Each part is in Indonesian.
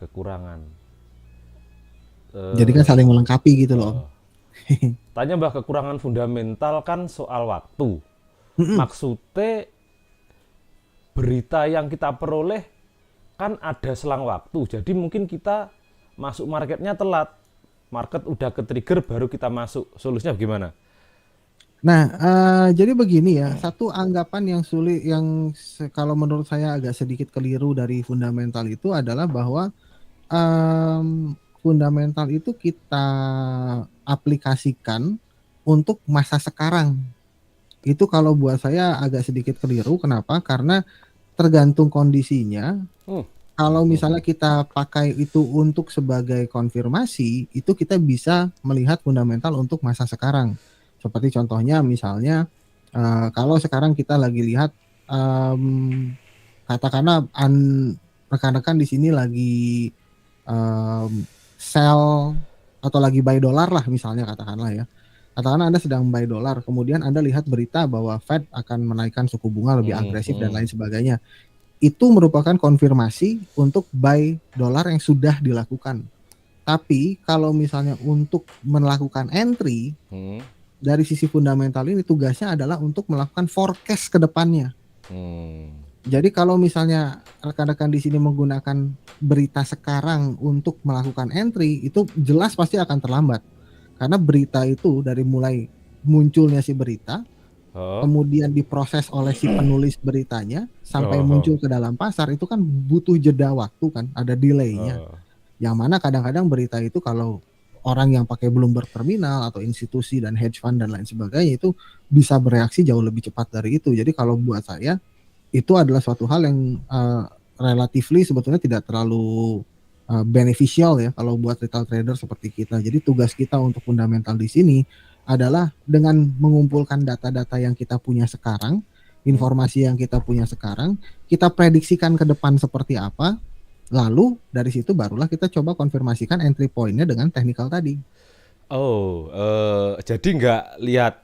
kekurangan. Jadi kan saling melengkapi gitu loh. Tanya Mbah, kekurangan fundamental kan soal waktu. Mm-mm. Maksudnya berita yang kita peroleh kan ada selang waktu. Jadi mungkin kita masuk marketnya telat. Market udah ke trigger baru kita masuk. Solusinya bagaimana? Nah, jadi begini ya, satu anggapan yang sulit, kalau menurut saya agak sedikit keliru dari fundamental itu adalah bahwa fundamental itu kita aplikasikan untuk masa sekarang. Itu kalau buat saya agak sedikit keliru. Kenapa? Karena tergantung kondisinya. Hmm. Kalau misalnya kita pakai itu untuk sebagai konfirmasi, itu kita bisa melihat fundamental untuk masa sekarang. Seperti contohnya misalnya, kalau sekarang kita lagi lihat, katakanlah rekan-rekan di sini lagi sell atau lagi buy dolar lah misalnya, katakanlah ya. Katakanlah Anda sedang buy dolar, kemudian Anda lihat berita bahwa Fed akan menaikkan suku bunga lebih agresif dan lain sebagainya. Itu merupakan konfirmasi untuk buy dolar yang sudah dilakukan. Tapi kalau misalnya untuk melakukan entry, dari sisi fundamental ini tugasnya adalah untuk melakukan forecast ke depannya. Jadi kalau misalnya rekan-rekan di sini menggunakan berita sekarang untuk melakukan entry, itu jelas pasti akan terlambat. Karena berita itu dari mulai munculnya si berita, kemudian diproses oleh si penulis beritanya, sampai muncul ke dalam pasar, itu kan butuh jeda waktu kan, ada delay-nya. Yang mana kadang-kadang berita itu kalau orang yang pakai Bloomberg Terminal atau institusi dan hedge fund dan lain sebagainya itu bisa bereaksi jauh lebih cepat dari itu. Jadi kalau buat saya itu adalah suatu hal yang relatively sebetulnya tidak terlalu beneficial ya kalau buat retail trader seperti kita. Jadi tugas kita untuk fundamental di sini adalah dengan mengumpulkan data-data yang kita punya sekarang, informasi yang kita punya sekarang, kita prediksikan ke depan seperti apa, lalu dari situ barulah kita coba konfirmasikan entry point-nya dengan technical tadi. Jadi nggak lihat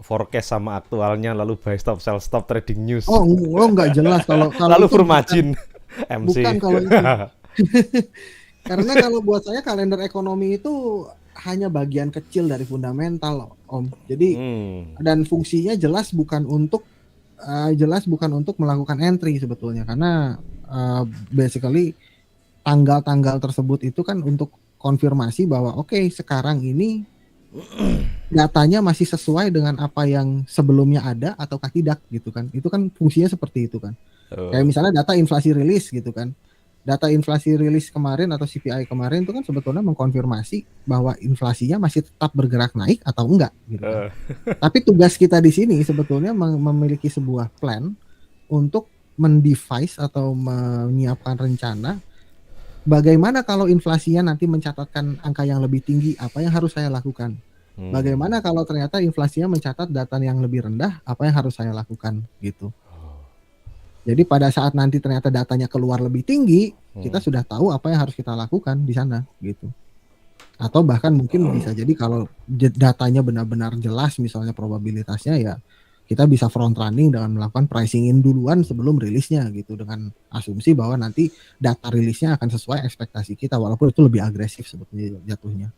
forecast sama aktualnya lalu buy stop sell stop trading news. Oh nggak jelas kalau lalu itu full margin MC. bukan kalau itu. Karena kalau buat saya kalender ekonomi itu hanya bagian kecil dari fundamental, Om. Jadi dan fungsinya jelas bukan untuk melakukan entry sebetulnya, karena basically tanggal-tanggal tersebut itu kan untuk konfirmasi bahwa oke, sekarang ini datanya masih sesuai dengan apa yang sebelumnya ada ataukah tidak gitu kan. Itu kan fungsinya seperti itu kan. Kayak misalnya data inflasi rilis gitu kan. Data inflasi rilis kemarin atau CPI kemarin itu kan sebetulnya mengkonfirmasi bahwa inflasinya masih tetap bergerak naik atau enggak gitu kan. Tapi tugas kita di sini sebetulnya memiliki sebuah plan untuk mendevise atau menyiapkan rencana bagaimana kalau inflasinya nanti mencatatkan angka yang lebih tinggi, apa yang harus saya lakukan? Bagaimana kalau ternyata inflasinya mencatat data yang lebih rendah, apa yang harus saya lakukan gitu. Jadi pada saat nanti ternyata datanya keluar lebih tinggi, kita sudah tahu apa yang harus kita lakukan di sana gitu. Atau bahkan mungkin bisa jadi kalau datanya benar-benar jelas misalnya probabilitasnya, ya kita bisa front running dengan melakukan pricing in duluan sebelum rilisnya gitu, dengan asumsi bahwa nanti data rilisnya akan sesuai ekspektasi kita walaupun itu lebih agresif sebetulnya jatuhnya.